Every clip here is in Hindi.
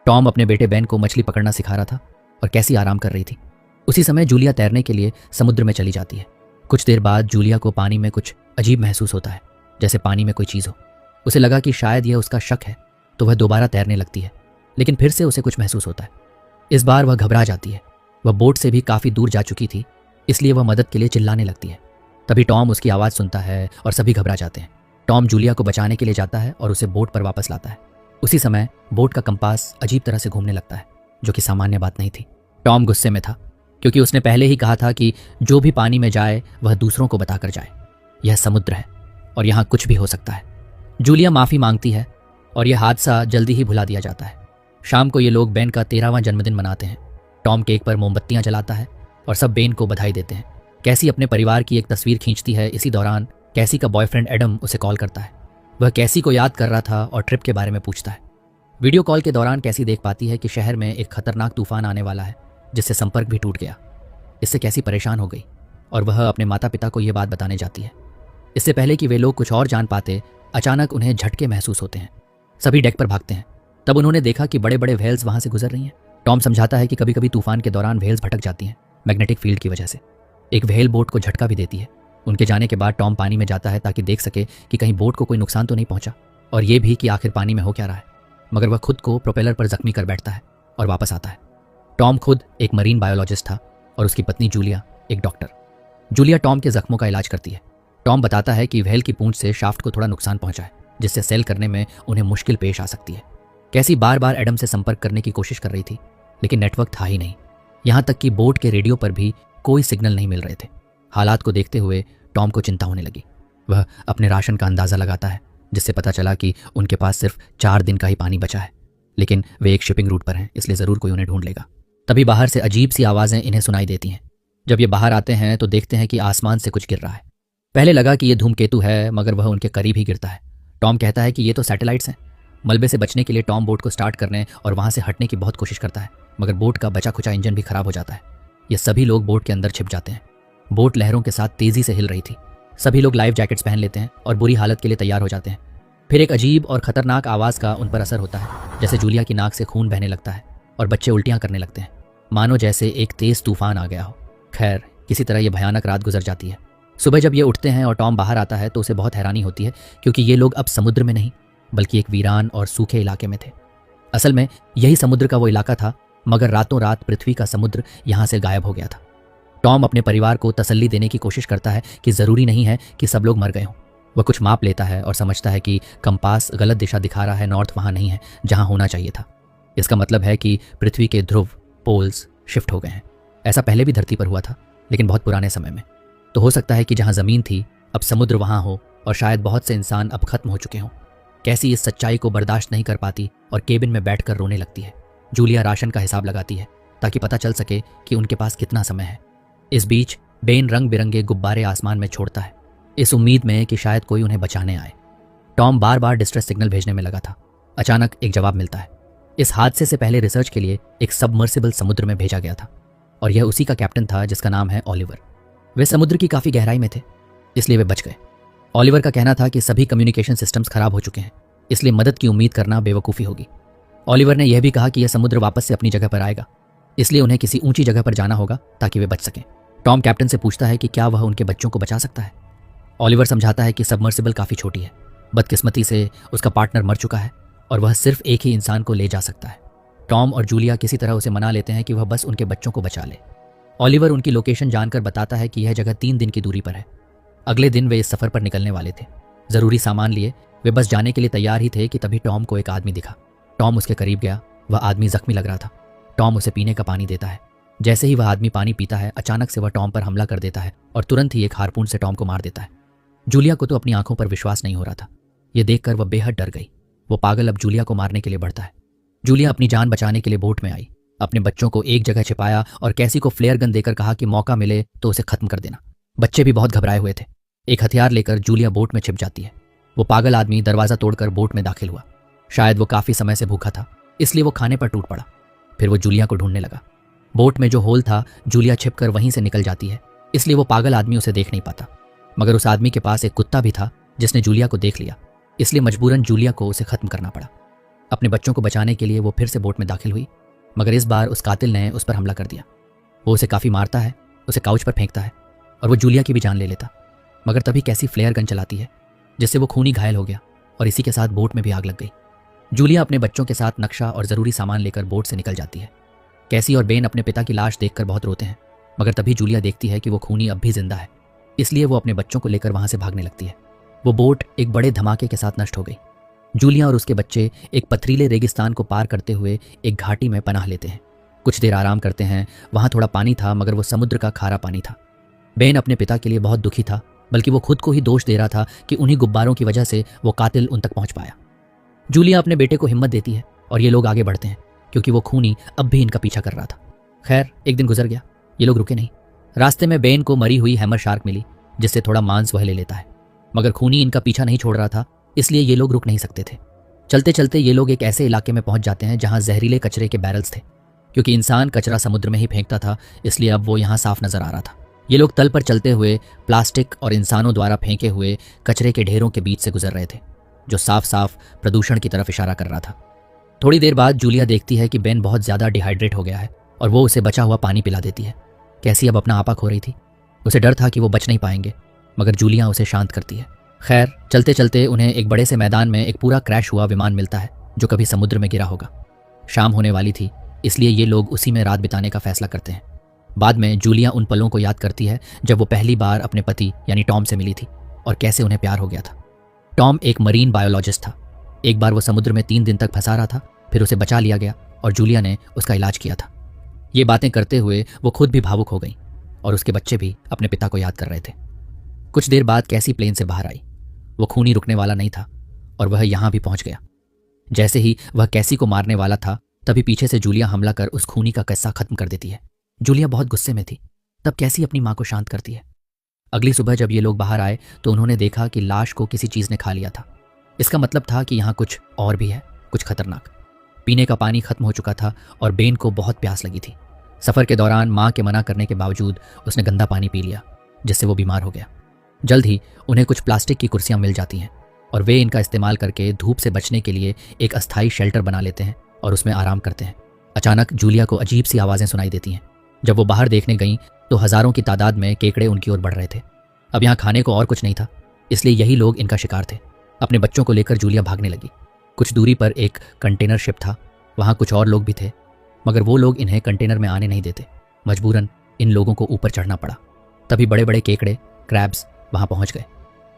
टॉम अपने बेटे बेन को मछली पकड़ना सिखा रहा था और कैसी आराम कर रही थी। उसी समय जूलिया तैरने के लिए समुद्र में चली जाती है। कुछ देर बाद जूलिया को पानी में कुछ अजीब महसूस होता है, जैसे पानी में कोई चीज़ हो। उसे लगा कि शायद यह उसका शक है, तो वह दोबारा तैरने लगती है, लेकिन फिर से उसे कुछ महसूस होता है। इस बार वह घबरा जाती है। वह बोट से भी काफ़ी दूर जा चुकी थी, इसलिए वह मदद के लिए चिल्लाने लगती है। तभी टॉम उसकी आवाज़ सुनता है और सभी घबरा जाते हैं। टॉम जूलिया को बचाने के लिए जाता है और उसे बोट पर वापस लाता है। उसी समय बोट का कंपास अजीब तरह से घूमने लगता है, जो कि सामान्य बात नहीं थी। टॉम गुस्से में था, क्योंकि उसने पहले ही कहा था कि जो भी पानी में जाए वह दूसरों को बताकर जाए। यह समुद्र है और यहाँ कुछ भी हो सकता है। जूलिया माफ़ी मांगती है और यह हादसा जल्दी ही भुला दिया जाता है। शाम को ये लोग बेन का 13वां जन्मदिन मनाते हैं। टॉम केक पर मोमबत्तियां जलाता है और सब बेन को बधाई देते हैं। कैसी अपने परिवार की एक तस्वीर खींचती है। इसी दौरान कैसी का बॉयफ्रेंड एडम उसे कॉल करता है। वह कैसी को याद कर रहा था और ट्रिप के बारे में पूछता है। वीडियो कॉल के दौरान कैसी देख पाती है कि शहर में एक खतरनाक तूफान आने वाला है, जिससे संपर्क भी टूट गया। इससे कैसी परेशान हो गई और वह अपने माता पिता को यह बात बताने जाती है। इससे पहले कि वे लोग कुछ और जान पाते, अचानक उन्हें झटके महसूस होते हैं। सभी डेक पर भागते हैं। तब उन्होंने देखा कि बड़े बड़े व्हेल्स वहां से गुजर रही हैं। टॉम समझाता है कि कभी कभी तूफान के दौरान व्हेल्स भटक जाती हैं मैग्नेटिक फील्ड की वजह से। एक व्हेल बोट को झटका भी देती है। उनके जाने के बाद टॉम पानी में जाता है ताकि देख सके कि कहीं बोट को कोई नुकसान तो नहीं पहुंचा, और ये भी कि आखिर पानी में हो क्या रहा है। मगर वह खुद को प्रोपेलर पर जख्मी कर बैठता है और वापस आता है। टॉम खुद एक मरीन बायोलॉजिस्ट था और उसकी पत्नी जूलिया एक डॉक्टर। जूलिया टॉम के जख्मों का इलाज करती है। टॉम बताता है कि व्हेल की पूंछ से शाफ्ट को थोड़ा नुकसान पहुंचा है, जिससे सेल करने में उन्हें मुश्किल पेश आ सकती है। कैसी बार बार एडम से संपर्क करने की कोशिश कर रही थी, लेकिन नेटवर्क था ही नहीं। यहाँ तक कि बोट के रेडियो पर भी कोई सिग्नल नहीं मिल रहे थे। हालात को देखते हुए टॉम को चिंता होने लगी। वह अपने राशन का अंदाज़ा लगाता है, जिससे पता चला कि उनके पास सिर्फ 4 दिन का ही पानी बचा है, लेकिन वे एक शिपिंग रूट पर हैं, इसलिए ज़रूर कोई उन्हें ढूंढ लेगा। तभी बाहर से अजीब सी आवाज़ें इन्हें सुनाई देती हैं। जब ये बाहर आते हैं तो देखते हैं कि आसमान से कुछ गिर रहा है। पहले लगा कि ये धूमकेतु है, मगर वह उनके करीब ही गिरता है। टॉम कहता है कि ये तो सैटेलाइट्स हैं। मलबे से बचने के लिए टॉम बोट को स्टार्ट करने और वहाँ से हटने की बहुत कोशिश करता है, मगर बोट का बचा खुचा इंजन भी खराब हो जाता है। ये सभी लोग बोट के अंदर छिप जाते हैं। बोट लहरों के साथ तेज़ी से हिल रही थी। सभी लोग लाइफ जैकेट्स पहन लेते हैं और बुरी हालत के लिए तैयार हो जाते हैं। फिर एक अजीब और खतरनाक आवाज़ का उन पर असर होता है, जैसे जूलिया की नाक से खून बहने लगता है और बच्चे उल्टियाँ करने लगते हैं, मानो जैसे एक तेज़ तूफान आ गया हो। खैर, किसी तरह ये भयानक रात गुजर जाती है। सुबह जब ये उठते हैं और टॉम बाहर आता है तो उसे बहुत हैरानी होती है, क्योंकि ये लोग अब समुद्र में नहीं बल्कि एक वीरान और सूखे इलाके में थे। असल में यही समुद्र का वो इलाका था, मगर रातों रात पृथ्वी का समुद्र यहाँ से गायब हो गया था। टॉम अपने परिवार को तसल्ली देने की कोशिश करता है कि ज़रूरी नहीं है कि सब लोग मर गए हों। वह कुछ माप लेता है और समझता है कि कंपास गलत दिशा दिखा रहा है। नॉर्थ वहाँ नहीं है जहाँ होना चाहिए था। इसका मतलब है कि पृथ्वी के ध्रुव पोल्स शिफ्ट हो गए हैं। ऐसा पहले भी धरती पर हुआ था, लेकिन बहुत पुराने समय में। तो हो सकता है कि जहाँ ज़मीन थी अब समुद्र वहाँ हो, और शायद बहुत से इंसान अब खत्म हो चुके हों। कैसी इस सच्चाई को बर्दाश्त नहीं कर पाती और केबिन में बैठकर रोने लगती है। जूलिया राशन का हिसाब लगाती है ताकि पता चल सके कि उनके पास कितना समय है। इस बीच बेन रंग बिरंगे गुब्बारे आसमान में छोड़ता है, इस उम्मीद में कि शायद कोई उन्हें बचाने आए। टॉम बार बार डिस्ट्रेस सिग्नल भेजने में लगा था। अचानक एक जवाब मिलता है। इस हादसे से पहले रिसर्च के लिए एक सबमर्सिबल समुद्र में भेजा गया था, और यह उसी का कैप्टन था जिसका नाम है ओलिवर। वे समुद्र की काफ़ी गहराई में थे, इसलिए वे बच गए। ओलिवर का कहना था कि सभी कम्युनिकेशन सिस्टम्स खराब हो चुके हैं, इसलिए मदद की उम्मीद करना बेवकूफ़ी होगी। ओलिवर ने यह भी कहा कि यह समुद्र वापस से अपनी जगह पर आएगा, इसलिए उन्हें किसी ऊंची जगह पर जाना होगा ताकि वे बच सकें। टॉम कैप्टन से पूछता है कि क्या वह उनके बच्चों को बचा सकता है। ओलिवर समझाता है कि सबमर्सिबल काफ़ी छोटी है। बदकिस्मती से उसका पार्टनर मर चुका है और वह सिर्फ एक ही इंसान को ले जा सकता है। टॉम और जूलिया किसी तरह उसे मना लेते हैं कि वह बस उनके बच्चों को बचा ले। ओलिवर उनकी लोकेशन जानकर बताता है कि यह जगह 3 दिन की दूरी पर है। अगले दिन वे इस सफ़र पर निकलने वाले थे। ज़रूरी सामान लिए वे बस जाने के लिए तैयार ही थे कि तभी टॉम को एक आदमी दिखा। टॉम उसके करीब गया। वह आदमी जख्मी लग रहा था। टॉम उसे पीने का पानी देता है। जैसे ही वह आदमी पानी पीता है, अचानक से वह टॉम पर हमला कर देता है और तुरंत ही एक हार्पून से टॉम को मार देता है। जूलिया को तो अपनी आंखों पर विश्वास नहीं हो रहा था। यह देखकर वह बेहद डर गई। वो पागल अब जूलिया को मारने के लिए बढ़ता है। जूलिया अपनी जान बचाने के लिए बोट में आई, अपने बच्चों को एक जगह छिपाया और कैसी को फ्लेयर गन देकर कहा कि मौका मिले तो उसे खत्म कर देना। बच्चे भी बहुत घबराए हुए थे। एक हथियार लेकर जूलिया बोट में छिप जाती है। वो पागल आदमी दरवाज़ा तोड़कर बोट में दाखिल हुआ। शायद वो काफ़ी समय से भूखा था, इसलिए वो खाने पर टूट पड़ा। फिर वो जूलिया को ढूंढने लगा। बोट में जो होल था, जूलिया छिपकर वहीं से निकल जाती है, इसलिए वो पागल आदमी उसे देख नहीं पाता। मगर उस आदमी के पास एक कुत्ता भी था जिसने जूलिया को देख लिया, इसलिए मजबूरन जूलिया को उसे खत्म करना पड़ा। अपने बच्चों को बचाने के लिए वो फिर से बोट में दाखिल हुई, मगर इस बार उस कातिल ने उस पर हमला कर दिया। वो उसे काफ़ी मारता है, उसे काउच पर फेंकता है और वो जूलिया की भी जान ले लेता। मगर तभी कैसी फ्लेयर गन चलाती है जिससे वो खूनी घायल हो गया और इसी के साथ बोट में भी आग लग गई। जूलिया अपने बच्चों के साथ नक्शा और ज़रूरी सामान लेकर बोट से निकल जाती है। कैसी और बेन अपने पिता की लाश देखकर बहुत रोते हैं, मगर तभी जूलिया देखती है कि वो खूनी अब भी जिंदा है, इसलिए वो अपने बच्चों को लेकर वहां से भागने लगती है। वो बोट एक बड़े धमाके के साथ नष्ट हो गई। जूलिया और उसके बच्चे एक पथरीले रेगिस्तान को पार करते हुए एक घाटी में पनाह लेते हैं। कुछ देर आराम करते हैं। वहां थोड़ा पानी था, मगर वो समुद्र का खारा पानी था। बेन अपने पिता के लिए बहुत दुखी था, बल्कि वो खुद को ही दोष दे रहा था कि उन्हीं गुब्बारों की वजह से वो कातिल उन तक पहुंच पाया। जूलिया अपने बेटे को हिम्मत देती है और ये लोग आगे बढ़ते हैं, क्योंकि वो खूनी अब भी इनका पीछा कर रहा था। खैर, एक दिन गुजर गया, ये लोग रुके नहीं। रास्ते में बेन को मरी हुई हैमर शार्क मिली, जिससे थोड़ा मांस वह ले लेता है, मगर खूनी इनका पीछा नहीं छोड़ रहा था, इसलिए ये लोग रुक नहीं सकते थे। चलते चलते ये लोग एक ऐसे इलाके में पहुंच जाते हैं जहां जहरीले कचरे के बैरल्स थे। क्योंकि इंसान कचरा समुद्र में ही फेंकता था, इसलिए अब वो यहाँ साफ नजर आ रहा था। ये लोग तल पर चलते हुए प्लास्टिक और इंसानों द्वारा फेंके हुए कचरे के ढेरों के बीच से गुजर रहे थे, जो साफ साफ प्रदूषण की तरफ इशारा कर रहा था। थोड़ी देर बाद जूलिया देखती है कि बेन बहुत ज़्यादा डिहाइड्रेट हो गया है और वो उसे बचा हुआ पानी पिला देती है। कैसी अब अपना आपा खो रही थी। उसे डर था कि वो बच नहीं पाएंगे, मगर जूलिया उसे शांत करती है। खैर, चलते चलते उन्हें एक बड़े से मैदान में एक पूरा क्रैश हुआ विमान मिलता है, जो कभी समुद्र में गिरा होगा। शाम होने वाली थी, इसलिए ये लोग उसी में रात बिताने का फैसला करते हैं। बाद में जूलिया उन पलों को याद करती है जब वो पहली बार अपने पति यानी टॉम से मिली थी और कैसे उन्हें प्यार हो गया था। टॉम एक मरीन बायोलॉजिस्ट था। एक बार वो समुद्र में 3 दिन तक फंसा रहा था, फिर उसे बचा लिया गया और जूलिया ने उसका इलाज किया था। ये बातें करते हुए वो खुद भी भावुक हो गई और उसके बच्चे भी अपने पिता को याद कर रहे थे। कुछ देर बाद कैसी प्लेन से बाहर आई। वो खूनी रुकने वाला नहीं था और वह यहाँ भी पहुंच गया। जैसे ही वह कैसी को मारने वाला था, तभी पीछे से जूलिया हमला कर उस खूनी का किस्सा खत्म कर देती है। जूलिया बहुत गुस्से में थी। तब कैसी अपनी माँ को शांत करती है। अगली सुबह जब ये लोग बाहर आए तो उन्होंने देखा कि लाश को किसी चीज़ ने खा लिया था। इसका मतलब था कि यहाँ कुछ और भी है, कुछ खतरनाक। पीने का पानी खत्म हो चुका था और बेन को बहुत प्यास लगी थी। सफ़र के दौरान माँ के मना करने के बावजूद उसने गंदा पानी पी लिया, जिससे वो बीमार हो गया। जल्द ही उन्हें कुछ प्लास्टिक की कुर्सियाँ मिल जाती हैं और वे इनका इस्तेमाल करके धूप से बचने के लिए एक अस्थायी शेल्टर बना लेते हैं और उसमें आराम करते हैं। अचानक जूलिया को अजीब सी आवाज़ें सुनाई देती हैं। जब वो बाहर देखने गईं तो हज़ारों की तादाद में केकड़े उनकी ओर बढ़ रहे थे। अब यहाँ खाने को और कुछ नहीं था, इसलिए यही लोग इनका शिकार थे। अपने बच्चों को लेकर जूलिया भागने लगी। कुछ दूरी पर एक कंटेनर शिप था, वहाँ कुछ और लोग भी थे, मगर वो लोग इन्हें कंटेनर में आने नहीं देते। मजबूरन इन लोगों को ऊपर चढ़ना पड़ा। तभी बड़े बड़े केकड़े, क्रैब्स वहाँ पहुँच गए।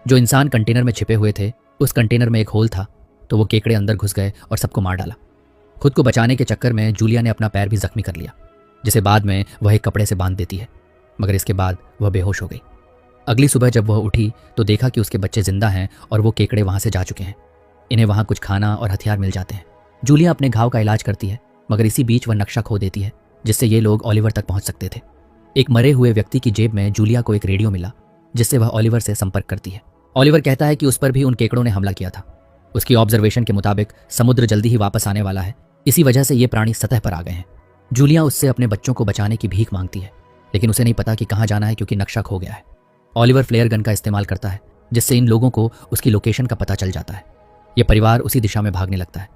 जो इंसान कंटेनर में छिपे हुए थे, उस कंटेनर में एक होल था, तो वो केकड़े अंदर घुस गए और सबको मार डाला। खुद को बचाने के चक्कर में जूलिया ने अपना पैर भी जख्मी कर लिया, जिसे बाद में वह एक कपड़े से बांध देती है, मगर इसके बाद वह बेहोश हो गई। अगली सुबह जब वह उठी तो देखा कि उसके बच्चे जिंदा हैं और वो केकड़े वहाँ से जा चुके हैं। इन्हें वहाँ कुछ खाना और हथियार मिल जाते हैं। जूलिया अपने घाव का इलाज करती है, मगर इसी बीच वह नक्शा खो देती है, जिससे ये लोग ओलिवर तक पहुँच सकते थे। एक मरे हुए व्यक्ति की जेब में जूलिया को एक रेडियो मिला, जिससे वह ओलिवर से संपर्क करती है। ओलिवर कहता है कि उस पर भी उन केकड़ों ने हमला किया था। उसकी ऑब्जर्वेशन के मुताबिक समुद्र जल्दी ही वापस आने वाला है, इसी वजह से ये प्राणी सतह पर आ गए हैं। जूलिया उससे अपने बच्चों को बचाने की भीख मांगती है, लेकिन उसे नहीं पता कि कहाँ जाना है, क्योंकि नक्शा खो गया है। ओलिवर फ्लेयर गन का इस्तेमाल करता है, जिससे इन लोगों को उसकी लोकेशन का पता चल जाता है। यह परिवार उसी दिशा में भागने लगता है।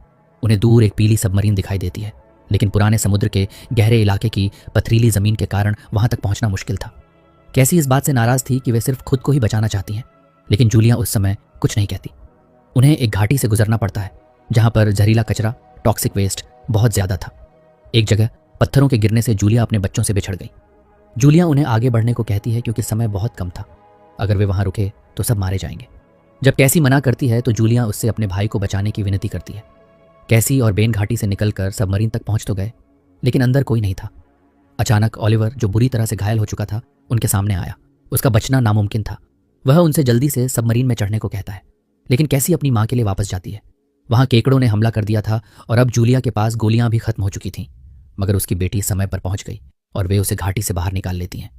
उन्हें दूर एक पीली सबमरीन दिखाई देती है, लेकिन पुराने समुद्र के गहरे इलाके की पथरीली जमीन के कारण वहां तक पहुंचना मुश्किल था। कैसी इस बात से नाराज थी कि वे सिर्फ खुद को ही बचाना चाहती हैं, लेकिन जूलिया उस समय कुछ नहीं कहती। उन्हें एक घाटी से गुजरना पड़ता है, जहां पर जहरीला कचरा, टॉक्सिक वेस्ट बहुत ज्यादा था। एक जगह पत्थरों के गिरने से जूलिया अपने बच्चों से बिछड़ गई। जूलिया उन्हें आगे बढ़ने को कहती है, क्योंकि समय बहुत कम था। अगर वे वहां रुके तो सब मारे जाएंगे। जब कैसी मना करती है तो जूलिया उससे अपने भाई को बचाने की विनती करती है। कैसी और बेन घाटी से निकलकर सबमरीन तक पहुंच तो गए, लेकिन अंदर कोई नहीं था। अचानक ओलिवर, जो बुरी तरह से घायल हो चुका था, उनके सामने आया। उसका बचना नामुमकिन था। वह उनसे जल्दी से सबमरीन में चढ़ने को कहता है, लेकिन कैसी अपनी माँ के लिए वापस जाती है। वहां केकड़ों ने हमला कर दिया था और अब जूलिया के पास गोलियां भी खत्म हो चुकी थीं, मगर उसकी बेटी समय पर पहुंच गई और वे उसे घाटी से बाहर निकाल लेती हैं।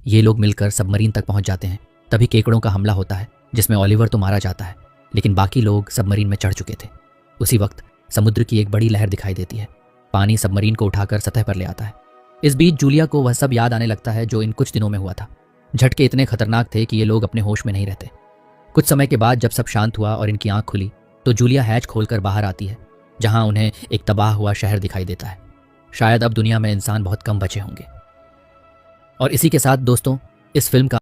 ये लोग मिलकर सबमरीन तक पहुंच जाते हैं। तभी केकड़ों का हमला होता है, जिसमें ओलिवर तो मारा जाता है, लेकिन बाकी लोग सबमरीन में चढ़ चुके थे। उसी वक्त समुद्र की एक बड़ी लहर दिखाई देती है। पानी सबमरीन को उठाकर सतह पर ले आता है। इस बीच जूलिया को वह सब याद आने लगता है जो इन कुछ दिनों में हुआ था। झटके इतने खतरनाक थे कि ये लोग अपने होश में नहीं रहते। कुछ समय के बाद जब सब शांत हुआ और इनकी आंख खुली तो जूलिया हैच खोलकर बाहर आती है, जहां उन्हें एक तबाह हुआ शहर दिखाई देता है। शायद अब दुनिया में इंसान बहुत कम बचे होंगे। और इसी के साथ दोस्तों, इस फिल्म का